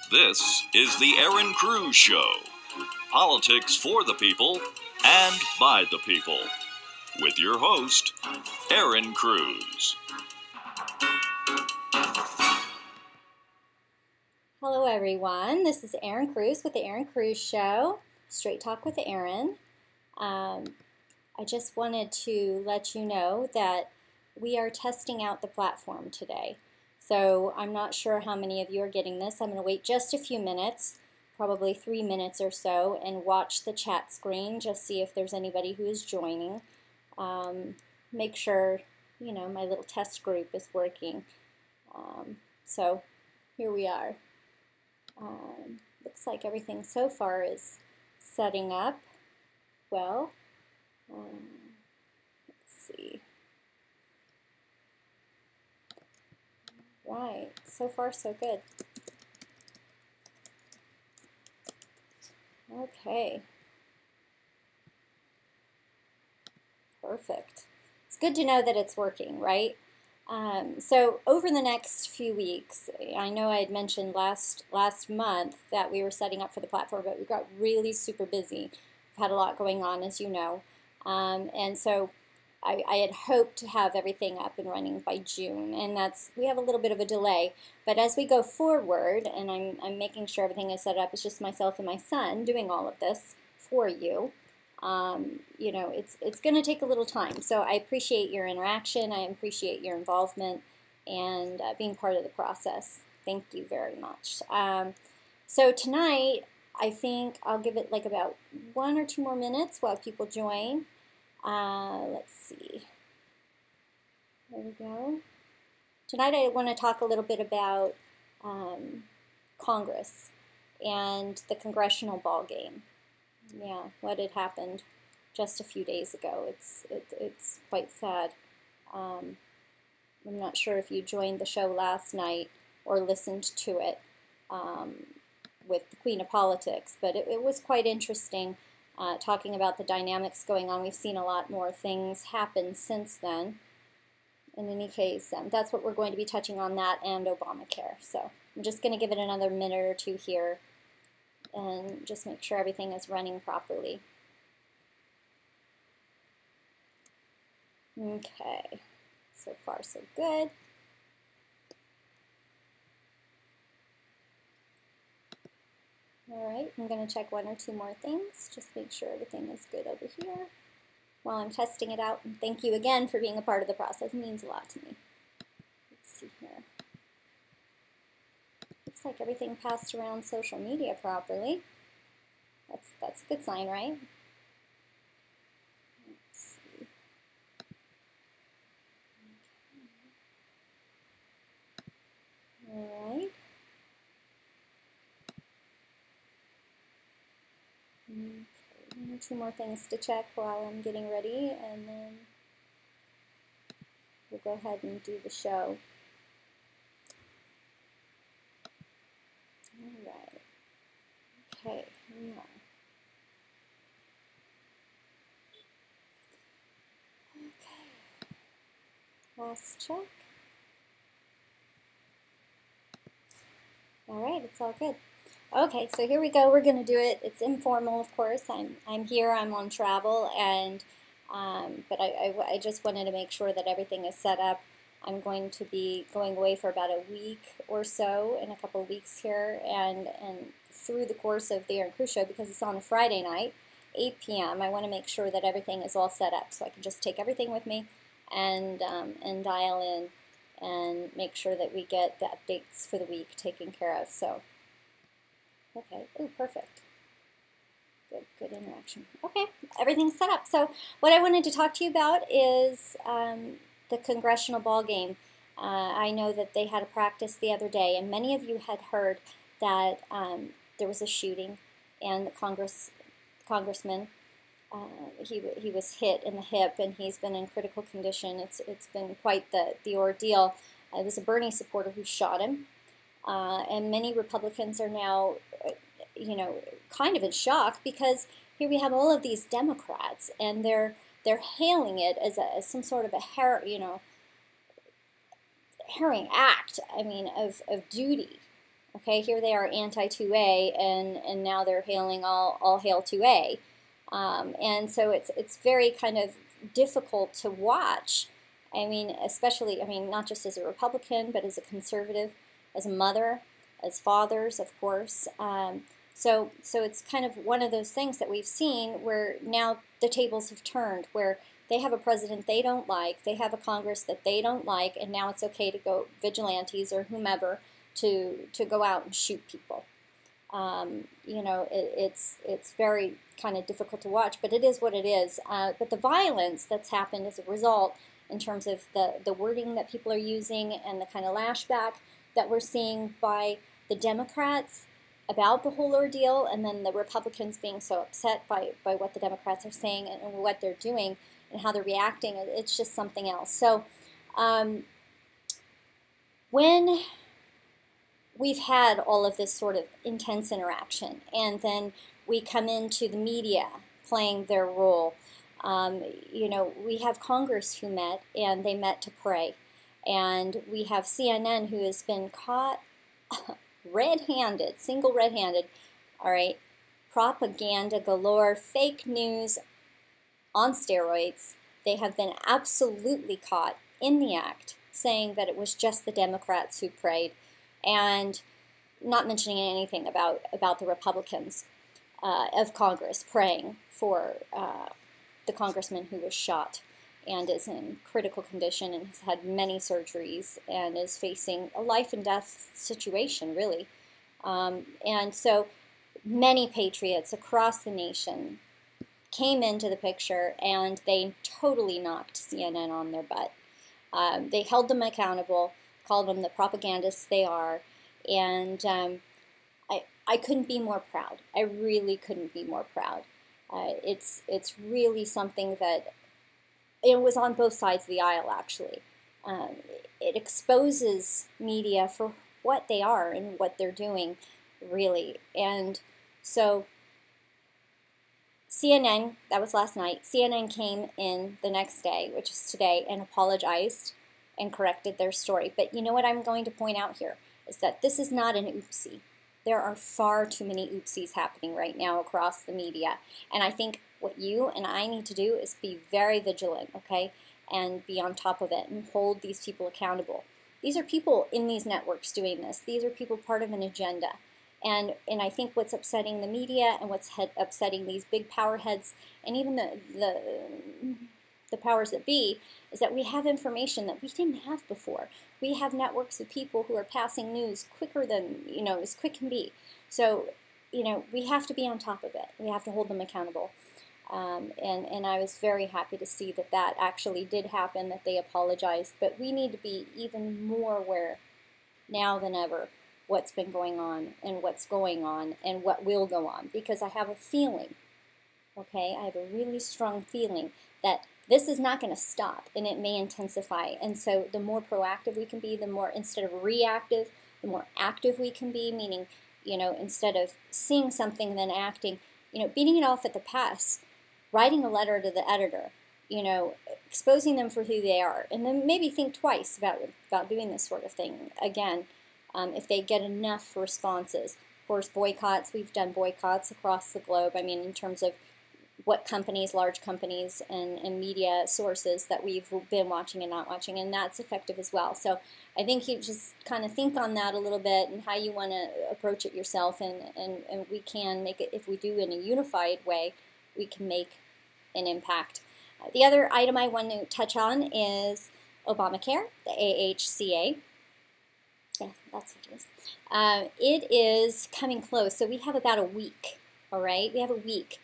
This is the Erin Cruz Show. Politics for the people and by the people. With your host, Erin Cruz. Hello everyone, this is Erin Cruz with the Erin Cruz Show, Straight Talk with Erin. I just wanted to let you know that we are testing out the platform today. So I'm not sure how many of you are getting this. I'm going to wait just a few minutes, probably 3 minutes or so, and watch the chat screen, just see if there's anybody who is joining. Make sure, my little test group is working. So here we are. Looks like everything so far is setting up well. Let's see. Right, so far so good. Okay. Perfect. It's good to know that it's working, right? So over the next few weeks, I know I had mentioned last month that we were setting up for the platform, but we got really super busy. We've had a lot going on, as you know. And so I had hoped to have everything up and running by June, and we have a little bit of a delay. But as we go forward, and I'm making sure everything is set up, it's just myself and my son doing all of this for you. It's going to take a little time. So I appreciate your interaction. I appreciate your involvement and being part of the process. Thank you very much. So tonight, I think I'll give it like about 1 or 2 more minutes while people join. Let's see. There we go. Tonight I want to talk a little bit about Congress and the congressional ball game. Yeah, what had happened just a few days ago. It's quite sad. I'm not sure if you joined the show last night or listened to it with the Queen of Politics, but it was quite interesting talking about the dynamics going on. We've seen a lot more things happen since then. In any case, that's what we're going to be touching on, that and Obamacare. So I'm just going to give it another minute or two here and just make sure everything is running properly. Okay, so far so good. All right, I'm going to check 1 or 2 more things, just make sure everything is good over here while I'm testing it out. And thank you again for being a part of the process. It means a lot to me. Let's see here. Looks like everything passed around social media properly. That's a good sign, right? Let's see. Okay. All right. Okay. 2 more things to check while I'm getting ready, and then we'll go ahead and do the show. All right. Okay, here we are. Okay. Last check. All right, it's all good. Okay, so here we go. We're going to do it. It's informal, of course. I'm here. I'm on travel, and but I just wanted to make sure that everything is set up. I'm going to be going away for about a week or so, in a couple of weeks here, and through the course of the Erin Cruz Show, because it's on a Friday night, 8 p.m., I want to make sure that everything is all set up so I can just take everything with me and dial in and make sure that we get the updates for the week taken care of. So, okay, ooh, perfect. Good interaction. Okay, everything's set up. So what I wanted to talk to you about is the congressional ball game. I know that they had a practice the other day, and many of you had heard that there was a shooting, and the congressman, he was hit in the hip, and he's been in critical condition. It's been quite the ordeal. It was a Bernie supporter who shot him, and many Republicans are now, kind of in shock, because here we have all of these Democrats, and they're hailing it as some sort of a herring act. I mean, of duty, Okay, here they are anti-2A, and now they're hailing all hail 2A. And so it's very kind of difficult to watch. I mean, especially, I mean, not just as a Republican, but as a conservative, as a mother, as fathers, of course. So it's kind of one of those things that we've seen where now the tables have turned, where they have a president they don't like, they have a Congress that they don't like, and now it's okay to go vigilantes or whomever to go out and shoot people. You know, it's very kind of difficult to watch, but it is what it is. But the violence that's happened as a result, in terms of the wording that people are using and the kind of lashback that we're seeing by the Democrats about the whole ordeal, and then the Republicans being so upset by what the Democrats are saying and what they're doing and how they're reacting, it's just something else. So when we've had all of this sort of intense interaction, and then we come into the media playing their role. You know, we have Congress who met, and they met to pray. And we have CNN who has been caught red-handed, single red-handed, all right, propaganda galore, fake news on steroids. They have been absolutely caught in the act, saying that it was just the Democrats who prayed, and not mentioning anything about the Republicans of Congress praying for the congressman who was shot and is in critical condition and has had many surgeries and is facing a life and death situation, really. And so many patriots across the nation came into the picture, and they totally knocked CNN on their butt. They held them accountable, called them the propagandists they are, and I couldn't be more proud. I really couldn't be more proud. It's really something that, it was on both sides of the aisle, actually. It exposes media for what they are and what they're doing, really. And so CNN, that was last night, CNN came in the next day, which is today, and apologized and corrected their story. But you know what I'm going to point out here is that this is not an oopsie. There are far too many oopsies happening right now across the media. And I think what you and I need to do is be very vigilant, okay, and be on top of it and hold these people accountable. These are people in these networks doing this. These are people part of an agenda. And I think what's upsetting the media and what's upsetting these big power heads and even the powers that be is that we have information that we didn't have before. We have networks of people who are passing news quicker than, you know, as quick can be. So, you know, we have to be on top of it. We have to hold them accountable. And I was very happy to see that that actually did happen, that they apologized. But we need to be even more aware now than ever what's been going on and what's going on and what will go on. Because I have a feeling, okay, I have a really strong feeling that this is not going to stop, and it may intensify. And so the more proactive we can be, the more, instead of reactive, the more active we can be, meaning, you know, instead of seeing something and then acting, you know, beating it off at the pass, writing a letter to the editor, you know, exposing them for who they are, and then maybe think twice about doing this sort of thing again if they get enough responses. Of course, boycotts, we've done boycotts across the globe. I mean, in terms of what companies, large companies and media sources that we've been watching and not watching, and that's effective as well. So I think you just kind of think on that a little bit and how you want to approach it yourself, and we can make it, if we do in a unified way, we can make an impact. The other item I want to touch on is Obamacare, the AHCA. Yeah, that's what it is. It is coming close, so we have about a week, all right? We have a week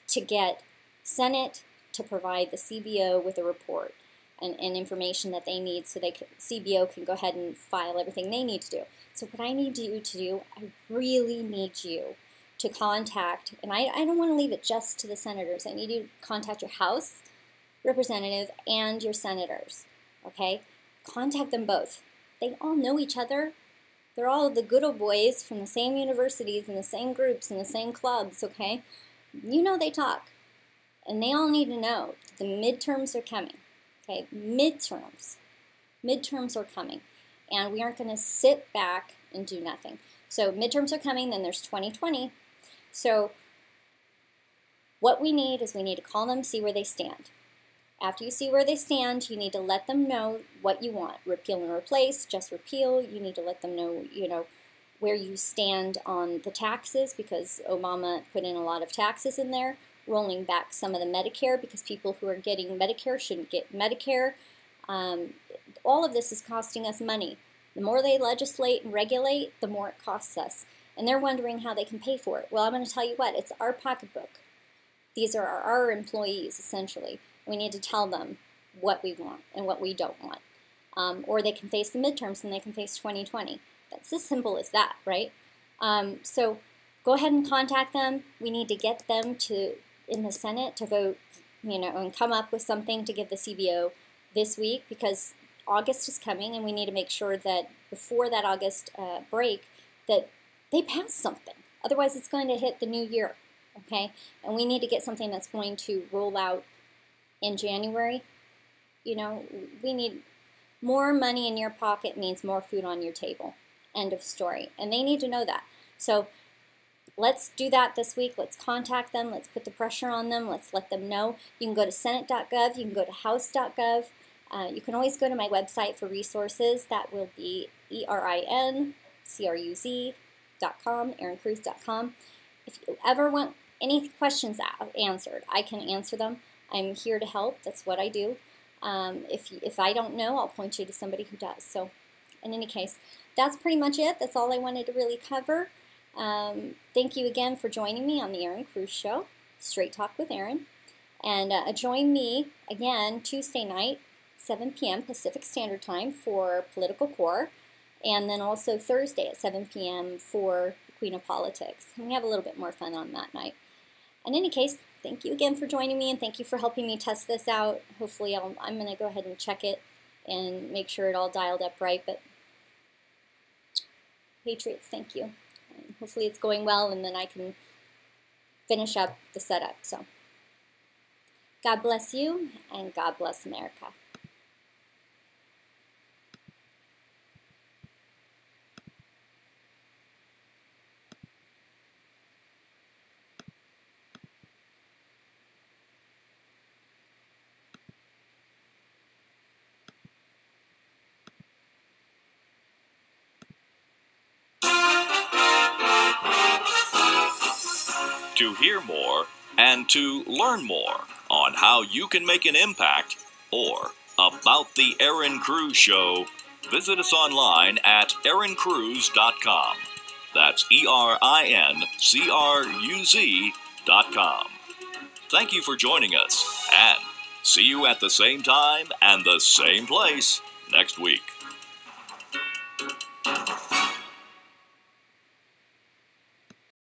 to get Senate to provide the CBO with a report and information that they need so CBO can go ahead and file everything they need to do. So what I need you to do, I really need you to contact, and I don't want to leave it just to the senators. I need you to contact your House representative and your senators, okay? Contact them both. They all know each other. They're all the good old boys from the same universities and the same groups and the same clubs, okay? You know they talk. And they all need to know the midterms are coming, okay? Midterms are coming. And we aren't going to sit back and do nothing. So midterms are coming, then there's 2020. So what we need is we need to call them, see where they stand. After you see where they stand, you need to let them know what you want. Repeal and replace, just repeal. You need to let them know, where you stand on the taxes, because Obama put in a lot of taxes in there, rolling back some of the Medicare because people who are getting Medicare shouldn't get Medicare. All of this is costing us money. The more they legislate and regulate, the more it costs us. And they're wondering how they can pay for it. Well, I'm going to tell you what, it's our pocketbook. These are our employees, essentially. We need to tell them what we want and what we don't want. Or they can face the midterms and they can face 2020. That's as simple as that, right? So go ahead and contact them. We need to get them in the Senate to vote, and come up with something to give the CBO this week, because August is coming and we need to make sure that before that August break that they pass something. Otherwise it's going to hit the new year, okay? And we need to get something that's going to roll out in January. We need more money in your pocket means more food on your table. End of story. And they need to know that. So let's do that this week. Let's contact them. Let's put the pressure on them. Let's let them know. You can go to senate.gov. You can go to house.gov. You can always go to my website for resources. That will be erincruz.com, erincruz.com. If you ever want any questions answered, I can answer them. I'm here to help. That's what I do. If I don't know, I'll point you to somebody who does. So in any case, that's pretty much it. That's all I wanted to really cover. Thank you again for joining me on the Erin Cruz Show, Straight Talk with Erin. And join me again Tuesday night, 7 p.m. Pacific Standard Time for Political Core, and then also Thursday at 7 p.m. for the Queen of Politics. And we have a little bit more fun on that night. In any case, thank you again for joining me, and thank you for helping me test this out. Hopefully I'm going to go ahead and check it and make sure it all dialed up right. But Patriots, thank you. And hopefully it's going well, and then I can finish up the setup. So God bless you, and God bless America. To hear more and to learn more on how you can make an impact or about the Erin Cruz Show, visit us online at erincruz.com. That's ERINCRUZ.com. Thank you for joining us, and see you at the same time and the same place next week.